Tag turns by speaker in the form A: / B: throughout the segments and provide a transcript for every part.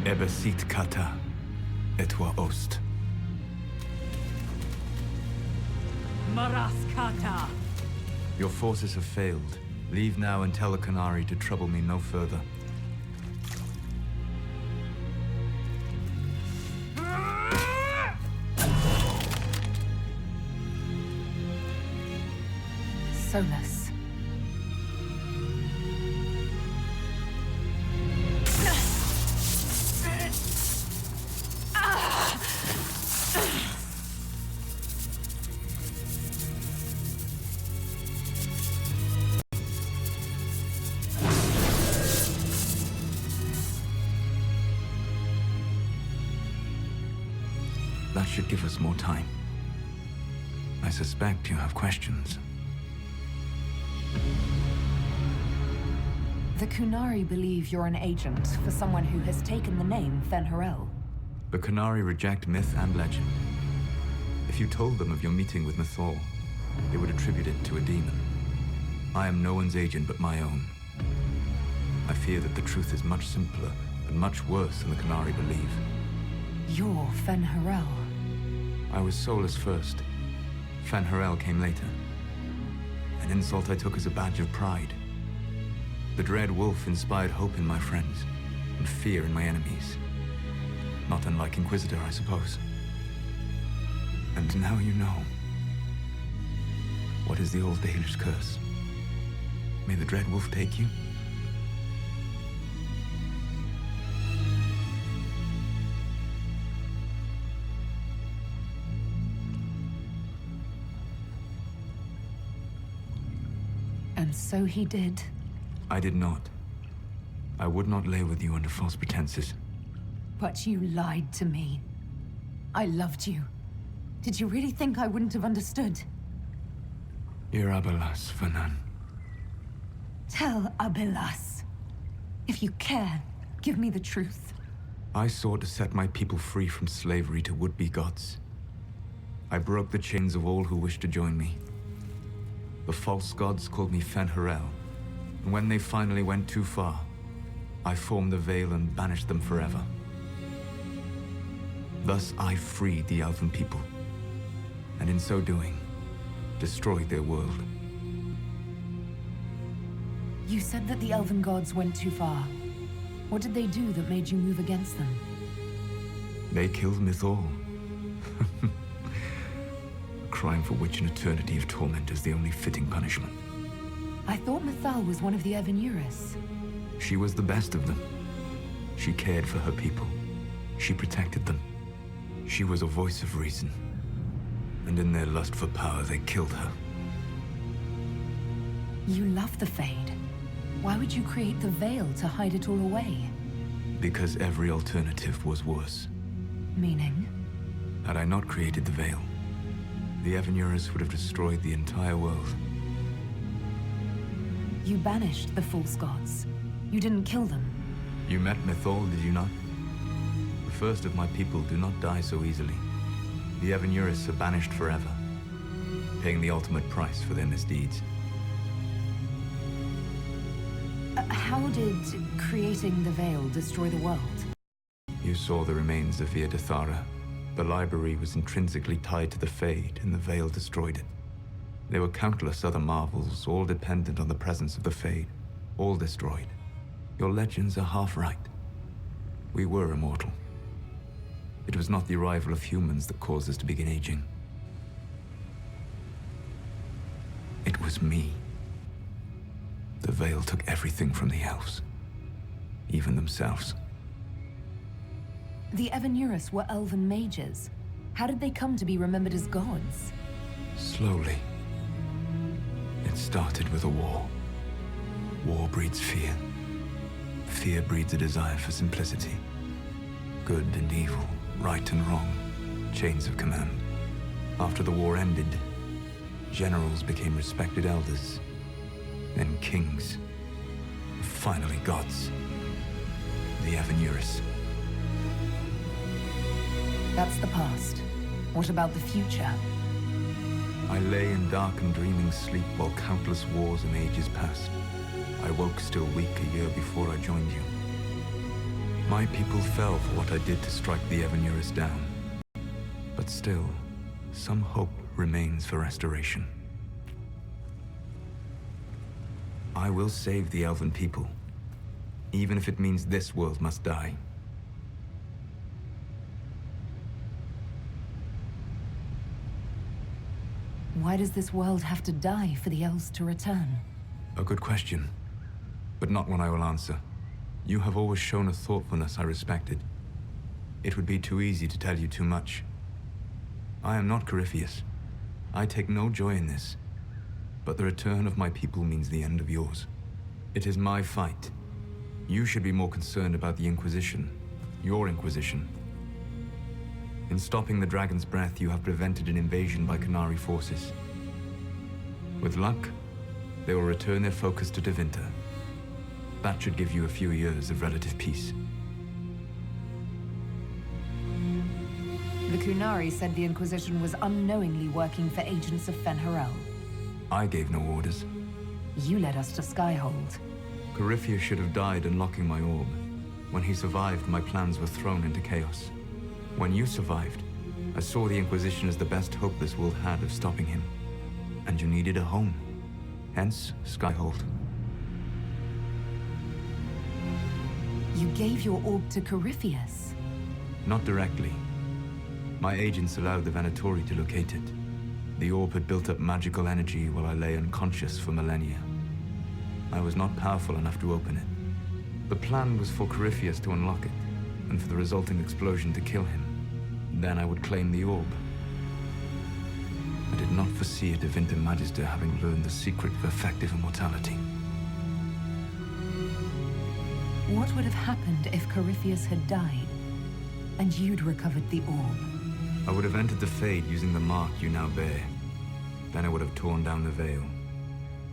A: Ebesit kata, etwa ost.
B: Maras kata.
A: Your forces have failed. Leave now and tell the Qunari to trouble me no further.
B: Solas.
A: That should give us more time. I suspect you have questions.
B: The Qunari believe you're an agent for someone who has taken the name Fen'Harel.
A: The Qunari reject myth and legend. If you told them of your meeting with Mythal, they would attribute it to a demon. I am no one's agent but my own. I fear that the truth is much simpler and much worse than the Qunari believe.
B: You're Fen'Harel.
A: I was Solas first. Fen'Harel came later. An insult I took as a badge of pride. The Dread Wolf inspired hope in my friends, and fear in my enemies. Not unlike Inquisitor, I suppose. And now you know. What is the old Dalish curse? May the Dread Wolf take you?
B: And so he did.
A: I did not. I would not lay with you under false pretenses.
B: But you lied to me. I loved you. Did you really think I wouldn't have understood?
A: Ir Abelas, Fanan.
B: Tell Abelas. If you care, give me the truth.
A: I sought to set my people free from slavery to would-be gods. I broke the chains of all who wished to join me. The false gods called me Fen'Harel, and when they finally went too far, I formed the Veil and banished them forever. Thus I freed the Elven people, and in so doing, destroyed their world.
B: You said that the Elven gods went too far. What did they do that made you move against them?
A: They killed Mythal. A crime for which an eternity of torment is the only fitting punishment.
B: I thought Mythal was one of the Evenuris.
A: She was the best of them. She cared for her people. She protected them. She was a voice of reason. And in their lust for power, they killed her.
B: You love the Fade. Why would you create the Veil to hide it all away?
A: Because every alternative was worse.
B: Meaning?
A: Had I not created the Veil, the Evenuris would have destroyed the entire world.
B: You banished the false gods. You didn't kill them.
A: You met Mythal, did you not? The first of my people do not die so easily. The Evenuris are banished forever, paying the ultimate price for their misdeeds.
B: How did creating the Veil destroy the world?
A: You saw the remains of Via Dathara. The library was intrinsically tied to the Fade, and the Veil destroyed it. There were countless other marvels, all dependent on the presence of the Fade, all destroyed. Your legends are half right. We were immortal. It was not the arrival of humans that caused us to begin aging. It was me. The Veil took everything from the elves, even themselves.
B: The Evenuris were elven mages. How did they come to be remembered as gods?
A: Slowly. It started with a war. War breeds fear. Fear breeds a desire for simplicity. Good and evil, right and wrong, chains of command. After the war ended, generals became respected elders, then kings, and finally gods. The Evenuris.
B: That's the past. What about the future?
A: I lay in dark and dreaming sleep while countless wars and ages passed. I woke still weak a year before I joined you. My people fell for what I did to strike the Evanurus down. But still, some hope remains for restoration. I will save the Elven people, even if it means this world must die.
B: Why does this world have to die for the elves to return?
A: A good question, but not one I will answer. You have always shown a thoughtfulness I respected. It would be too easy to tell you too much. I am not Corypheus. I take no joy in this. But the return of my people means the end of yours. It is my fight. You should be more concerned about the Inquisition. Your Inquisition. In stopping the Dragon's Breath, you have prevented an invasion by Qunari forces. With luck, they will return their focus to Tevinter. That should give you a few years of relative peace.
B: The Qunari said the Inquisition was unknowingly working for agents of Fen'Harel.
A: I gave no orders.
B: You led us to Skyhold.
A: Corypheus should have died unlocking my orb. When he survived, my plans were thrown into chaos. When you survived, I saw the Inquisition as the best hope this world had of stopping him. And you needed a home. Hence, Skyhold.
B: You gave your orb to Corypheus?
A: Not directly. My agents allowed the Venatori to locate it. The orb had built up magical energy while I lay unconscious for millennia. I was not powerful enough to open it. The plan was for Corypheus to unlock it, and for the resulting explosion to kill him. Then I would claim the orb. I did not foresee a Tevinter Magister having learned the secret of effective immortality.
B: What would have happened if Corypheus had died, and you'd recovered the orb?
A: I would have entered the Fade using the mark you now bear. Then I would have torn down the veil.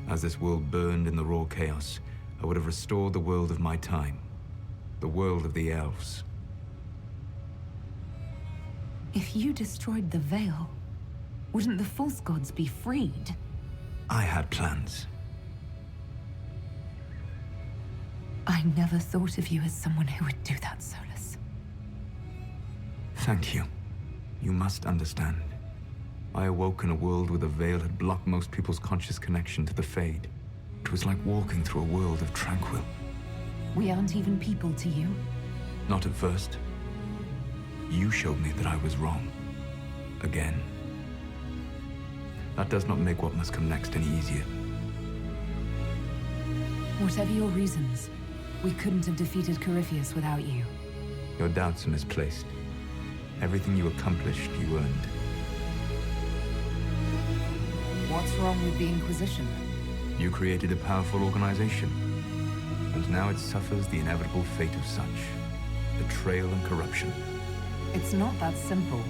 A: As this world burned in the raw chaos, I would have restored the world of my time. The world of the elves.
B: If you destroyed the veil, wouldn't the false gods be freed?
A: I had plans.
B: I never thought of you as someone who would do that, Solas.
A: Thank you. You must understand. I awoke in a world where the veil had blocked most people's conscious connection to the Fade. It was like walking through a world of tranquil.
B: We aren't even people to you.
A: Not at first. You showed me that I was wrong. Again. That does not make what must come next any easier.
B: Whatever your reasons, we couldn't have defeated Corypheus without you.
A: Your doubts are misplaced. Everything you accomplished, you earned.
B: What's wrong with the Inquisition?
A: You created a powerful organization, and now it suffers the inevitable fate of such. Betrayal and corruption.
B: It's not that simple.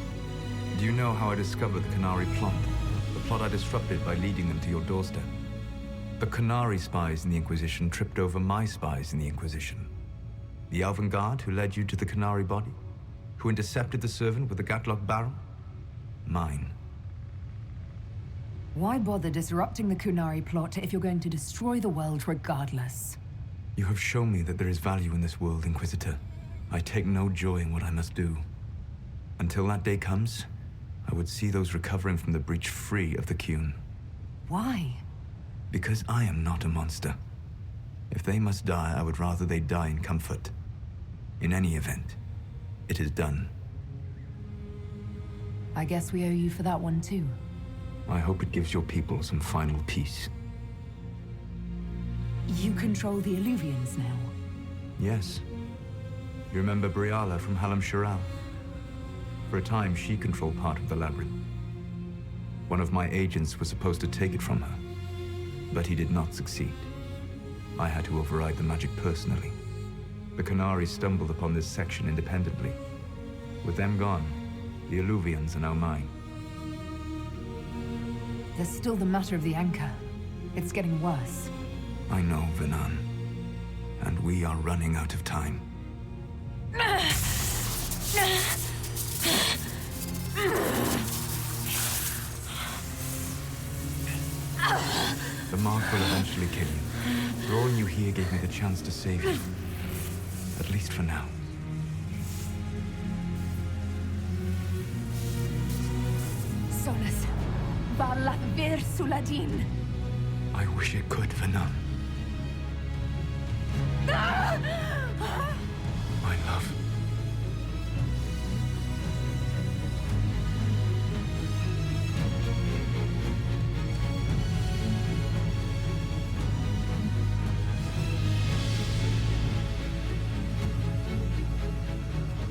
A: Do you know how I discovered the Qunari plot? The plot I disrupted by leading them to your doorstep? The Qunari spies in the Inquisition tripped over my spies in the Inquisition. The Elven Guard who led you to the Qunari body? Who intercepted the servant with the Gatlock barrel? Mine.
B: Why bother disrupting the Qunari plot if you're going to destroy the world regardless?
A: You have shown me that there is value in this world, Inquisitor. I take no joy in what I must do. Until that day comes, I would see those recovering from the breach free of the Qun.
B: Why?
A: Because I am not a monster. If they must die, I would rather they die in comfort. In any event, it is done.
B: I guess we owe you for that one too.
A: I hope it gives your people some final peace.
B: You control the Illuvians now.
A: Yes. You remember Briala from Halam Shiral? For a time, she controlled part of the labyrinth. One of my agents was supposed to take it from her, but he did not succeed. I had to override the magic personally. The Qunari stumbled upon this section independently. With them gone, the Illuvians are now mine.
B: There's still the matter of the anchor. It's getting worse.
A: I know, Venan. And we are running out of time. The mark will eventually kill you. Drawing you here gave me the chance to save you. At least for now.
B: Solas. Valath vir Suladin.
A: I wish it could for none. My love.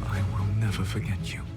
A: I will never forget you.